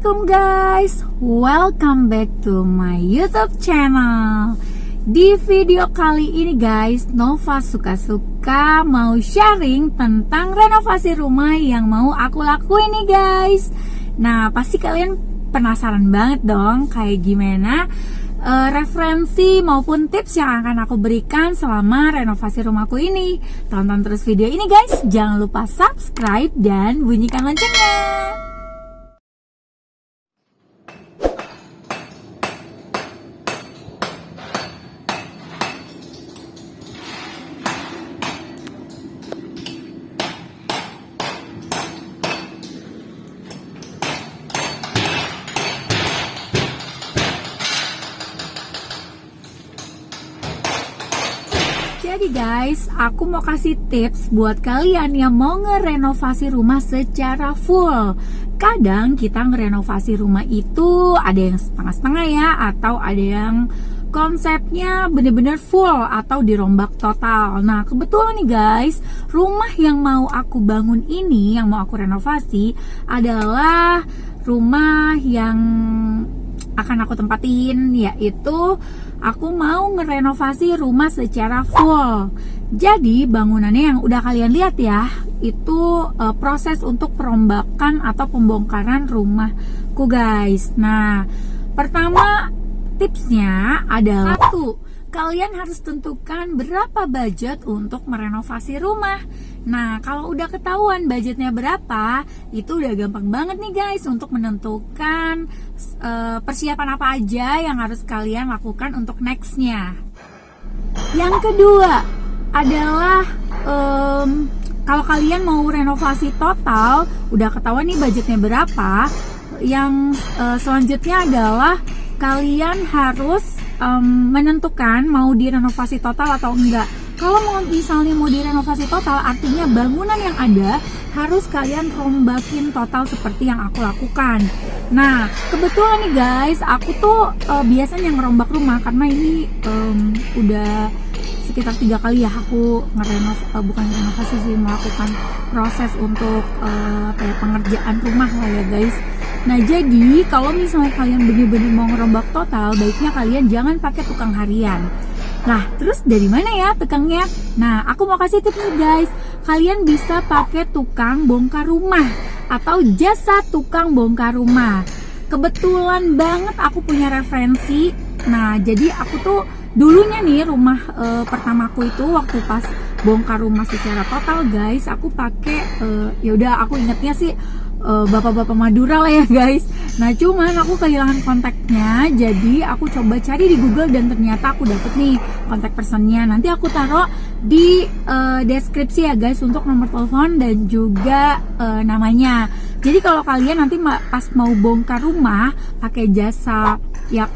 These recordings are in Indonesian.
Assalamualaikum guys, welcome back to my YouTube channel. Di video kali ini guys, Nova suka-suka mau sharing tentang renovasi rumah yang mau aku lakuin nih guys. Nah pasti kalian penasaran banget dong kayak gimana referensi maupun tips yang akan aku berikan selama renovasi rumahku ini. Tonton terus video ini guys, jangan lupa subscribe dan bunyikan loncengnya. Jadi guys, aku mau kasih tips buat kalian yang mau ngerenovasi rumah secara full. Kadang kita ngerenovasi rumah itu ada yang setengah-setengah ya, atau ada yang konsepnya bener-bener full atau dirombak total. Nah kebetulan nih guys, rumah yang mau aku bangun ini, yang mau aku renovasi adalah rumah yang akan aku tempatin, yaitu aku mau ngerenovasi rumah secara full. Jadi bangunannya yang udah kalian lihat ya, itu proses untuk perombakan atau pembongkaran rumahku guys. Nah pertama tipsnya adalah satu, kalian harus tentukan berapa budget untuk merenovasi rumah. Nah kalau udah ketahuan budgetnya berapa, itu udah gampang banget nih guys untuk menentukan persiapan apa aja yang harus kalian lakukan untuk nextnya. Yang kedua adalah kalau kalian mau renovasi total, udah ketahuan nih budgetnya berapa. Yang selanjutnya adalah kalian harus menentukan mau direnovasi total atau enggak. Kalau misalnya mau direnovasi total, artinya bangunan yang ada harus kalian rombakin total seperti yang aku lakukan. Nah kebetulan nih guys, aku tuh biasanya ngerombak rumah karena ini udah sekitar 3 kali ya aku bukan renovasi sih, melakukan proses untuk pengerjaan rumah lah ya guys. Nah jadi kalau misalnya kalian bener-bener mau ngerombak total, baiknya kalian jangan pakai tukang harian. Nah terus dari mana ya tukangnya? Nah aku mau kasih tips nih guys, kalian bisa pakai tukang bongkar rumah atau jasa tukang bongkar rumah. Kebetulan banget aku punya referensi. Nah jadi aku tuh dulunya nih rumah pertamaku itu waktu pas bongkar rumah secara total guys, aku pakai yaudah aku ingetnya sih bapak-bapak Madura lah ya guys. Nah cuman aku kehilangan kontaknya, jadi aku coba cari di Google dan ternyata aku dapet nih kontak personnya. Nanti aku taruh di deskripsi ya guys untuk nomor telepon dan juga namanya. Jadi kalau kalian nanti pas mau bongkar rumah pakai jasa ya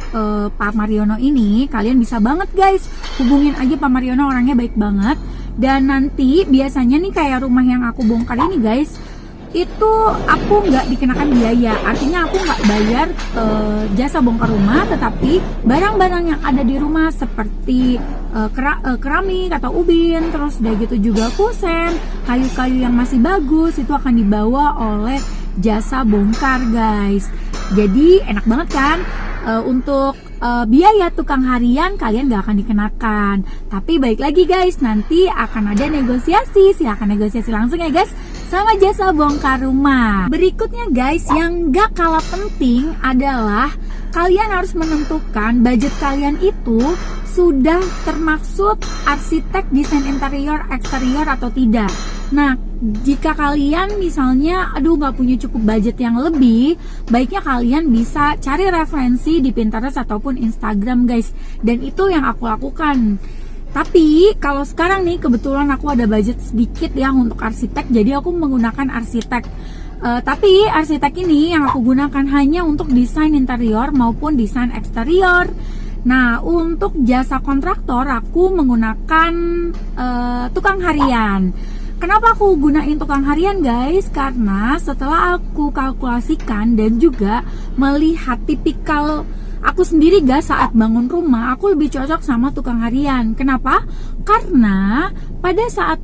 Pak Mariono ini, kalian bisa banget guys hubungin aja Pak Mariono, orangnya baik banget. Dan nanti biasanya nih kayak rumah yang aku bongkar ini guys, itu aku nggak dikenakan biaya, artinya aku nggak bayar jasa bongkar rumah, tetapi barang-barang yang ada di rumah seperti keramik atau ubin, terus udah gitu juga kusen, kayu-kayu yang masih bagus, itu akan dibawa oleh jasa bongkar guys. Jadi enak banget kan? Untuk biaya tukang harian kalian gak akan dikenakan. Tapi baik lagi guys, nanti akan ada negosiasi. Silahkan negosiasi langsung ya guys sama jasa bongkar rumah. Berikutnya guys, yang gak kalah penting adalah kalian harus menentukan budget kalian itu sudah termaksud arsitek, desain interior, eksterior atau tidak. Nah jika kalian misalnya nggak punya cukup budget yang lebih, baiknya kalian bisa cari referensi di Pinterest ataupun Instagram guys. Dan itu yang aku lakukan. Tapi kalau sekarang nih kebetulan aku ada budget sedikit ya untuk arsitek, jadi aku menggunakan arsitek. Tapi arsitek ini yang aku gunakan hanya untuk desain interior maupun desain eksterior. Nah untuk jasa kontraktor aku menggunakan tukang harian. Kenapa aku gunain tukang harian guys? Karena setelah aku kalkulasikan dan juga melihat tipikal aku sendiri guys saat bangun rumah, aku lebih cocok sama tukang harian. Kenapa? Karena pada saat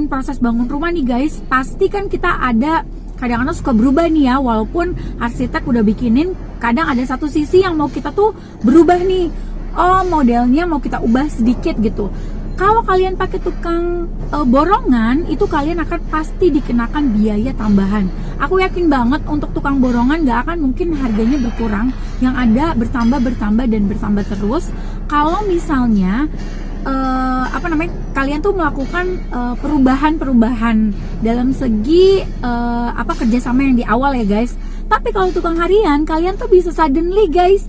proses bangun rumah nih guys, pasti kan kita ada kadang-kadang suka berubah nih ya, walaupun arsitek udah bikinin, kadang ada satu sisi yang mau kita tuh berubah nih, oh modelnya mau kita ubah sedikit gitu. Kalau kalian pakai tukang borongan, itu kalian akan pasti dikenakan biaya tambahan. Aku yakin banget untuk tukang borongan gak akan mungkin harganya berkurang, yang ada bertambah dan bertambah terus. Kalau misalnya kalian tuh melakukan perubahan dalam segi kerjasama yang di awal ya guys. Tapi kalau tukang harian, kalian tuh bisa suddenly guys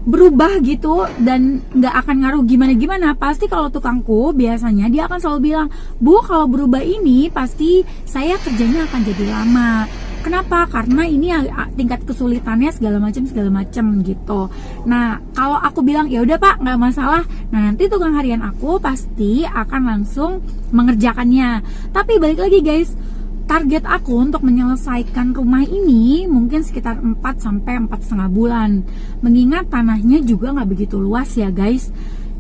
berubah gitu dan nggak akan ngaruh gimana. Pasti kalau tukangku biasanya dia akan selalu bilang, Bu, kalau berubah ini pasti saya kerjanya akan jadi lama. Kenapa? Karena ini tingkat kesulitannya segala macam gitu. Nah, kalau aku bilang ya udah Pak, nggak masalah. Nah, nanti tukang harian aku pasti akan langsung mengerjakannya. Tapi balik lagi guys, target aku untuk menyelesaikan rumah ini mungkin sekitar 4 sampai 4,5 bulan. Mengingat tanahnya juga nggak begitu luas ya guys.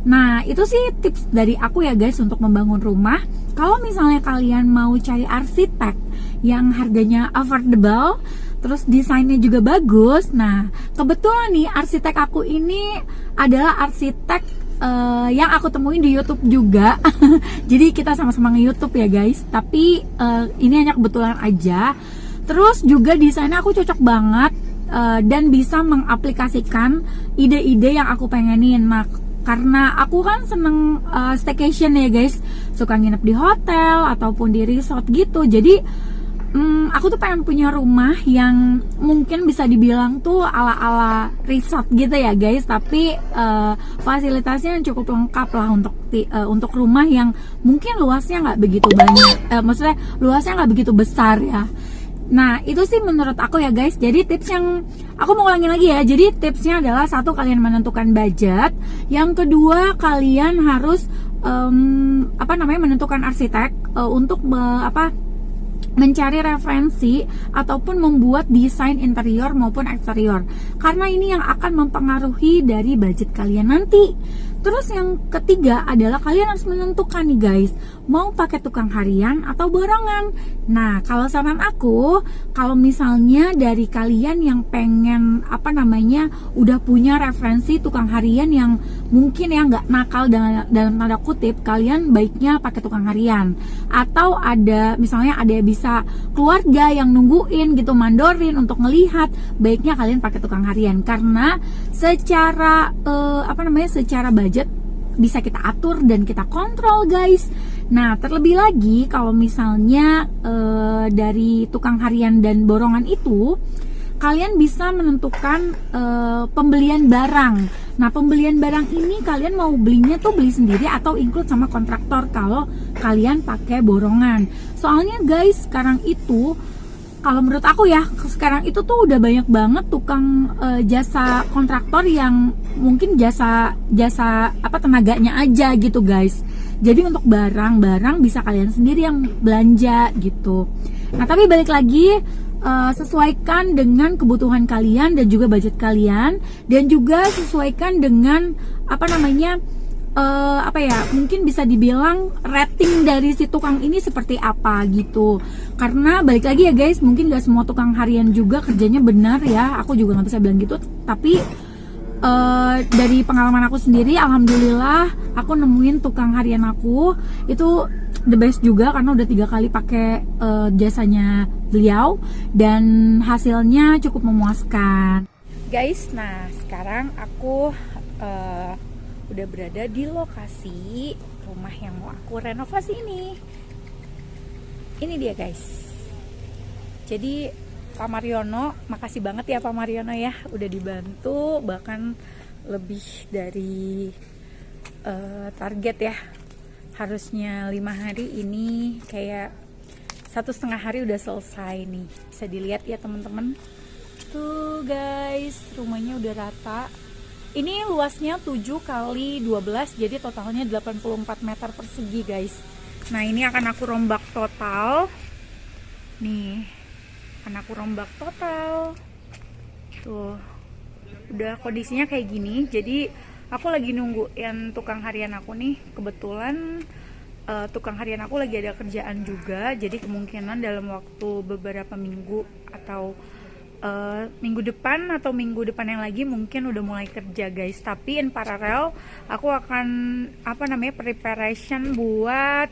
Nah, itu sih tips dari aku ya guys untuk membangun rumah. Kalau misalnya kalian mau cari arsitek yang harganya affordable, terus desainnya juga bagus. Nah, kebetulan nih arsitek aku ini adalah arsitek yang aku temuin di YouTube juga. Jadi kita sama-sama nge-YouTube ya guys. Tapi ini hanya kebetulan aja. Terus juga desainnya aku cocok banget dan bisa mengaplikasikan ide-ide yang aku pengenin. Nah, karena aku kan seneng staycation ya guys, suka nginep di hotel ataupun di resort gitu. Jadi aku tuh pengen punya rumah yang mungkin bisa dibilang tuh ala-ala resort gitu ya guys, tapi fasilitasnya yang cukup lengkap lah untuk rumah yang mungkin luasnya nggak begitu banyak, maksudnya luasnya nggak begitu besar ya. Nah, itu sih menurut aku ya guys. Jadi tips yang aku mau ulangin lagi ya. Jadi tipsnya adalah, satu, kalian menentukan budget. Yang kedua, kalian harus menentukan arsitek untuk mencari referensi ataupun membuat desain interior maupun eksterior, karena ini yang akan mempengaruhi dari budget kalian nanti. Terus yang ketiga adalah kalian harus menentukan nih guys, mau pakai tukang harian atau borongan. Nah, kalau saran aku, kalau misalnya dari kalian yang pengen udah punya referensi tukang harian yang mungkin ya nggak nakal dalam tanda kutip, kalian baiknya pakai tukang harian. Atau misalnya ada bisa keluarga yang nungguin gitu, mandorin untuk ngelihat, baiknya kalian pakai tukang harian, karena secara secara budget bisa kita atur dan kita kontrol guys. Nah, terlebih lagi kalau misalnya dari tukang harian dan borongan itu, kalian bisa menentukan pembelian barang. Nah, pembelian barang ini kalian mau belinya tuh beli sendiri atau include sama kontraktor kalau kalian pakai borongan. Soalnya guys, sekarang itu kalau menurut aku ya, sekarang itu tuh udah banyak banget tukang jasa kontraktor yang mungkin jasa tenaganya aja gitu guys. Jadi untuk barang bisa kalian sendiri yang belanja gitu. Nah, tapi balik lagi, sesuaikan dengan kebutuhan kalian dan juga budget kalian, dan juga sesuaikan dengan mungkin bisa dibilang rating dari si tukang ini seperti apa gitu. Karena balik lagi ya guys, mungkin gak semua tukang harian juga kerjanya benar ya, aku juga gak bisa bilang gitu. Tapi dari pengalaman aku sendiri, alhamdulillah aku nemuin tukang harian aku itu the best juga, karena udah 3 kali pakai jasanya beliau dan hasilnya cukup memuaskan guys. Nah, sekarang aku udah berada di lokasi rumah yang mau aku renovasi ini. Ini dia guys. Jadi Pak Mariono, makasih banget ya Pak Mariono ya, udah dibantu bahkan lebih dari target ya. Harusnya 5 hari, ini kayak 1,5 hari udah selesai nih. Bisa dilihat ya teman-teman. Tuh guys, rumahnya udah rata. Ini luasnya 7 kali 12, jadi totalnya 84 meter persegi guys. Nah, ini akan aku rombak total. Nih, akan aku rombak total. Tuh, udah kondisinya kayak gini. Jadi aku lagi nunggu yang tukang harian aku nih. Kebetulan tukang harian aku lagi ada kerjaan juga, jadi kemungkinan dalam waktu beberapa minggu atau minggu depan atau minggu depan yang lagi mungkin udah mulai kerja guys. Tapi in paralel aku akan preparation buat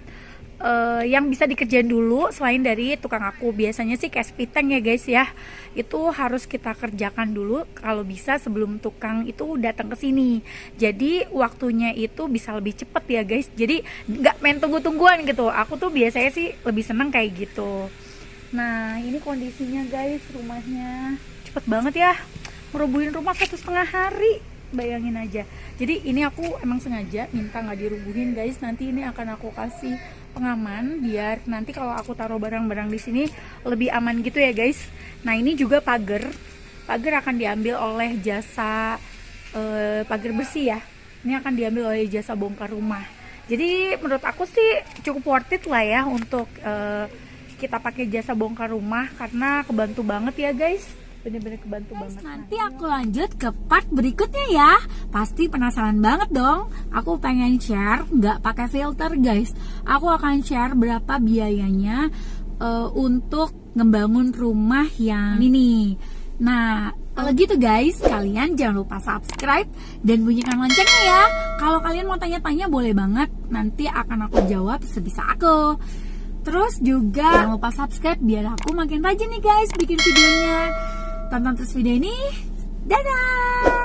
yang bisa dikerjain dulu selain dari tukang aku. Biasanya sih kayak speed tank ya guys ya, itu harus kita kerjakan dulu kalau bisa sebelum tukang itu datang ke sini. Jadi waktunya itu bisa lebih cepet ya guys, jadi nggak main tunggu-tungguan gitu. Aku tuh biasanya sih lebih seneng kayak gitu. Nah ini kondisinya guys, rumahnya cepet banget ya, merubuhin rumah 1,5 hari, bayangin aja. Jadi ini aku emang sengaja minta nggak dirubuhin guys. Nanti ini akan aku kasih pengaman biar nanti kalau aku taruh barang-barang di sini lebih aman gitu ya guys. Nah ini juga pagar akan diambil oleh jasa pagar bersih ya. Ini akan diambil oleh jasa bongkar rumah. Jadi menurut aku sih cukup worth it lah ya untuk kita pakai jasa bongkar rumah, karena kebantu banget ya guys. Bener-bener kebantu banget. Nanti aku lanjut ke part berikutnya ya. Pasti penasaran banget dong. Aku pengen share nggak pakai filter guys. Aku akan share berapa biayanya untuk ngebangun rumah yang ini. Nah kalau gitu guys, kalian jangan lupa subscribe dan bunyikan loncengnya ya. Kalau kalian mau tanya-tanya boleh banget, nanti akan aku jawab sebisa aku. Terus juga jangan lupa subscribe biar aku makin rajin nih guys bikin videonya. Tonton terus video ini. Dadah!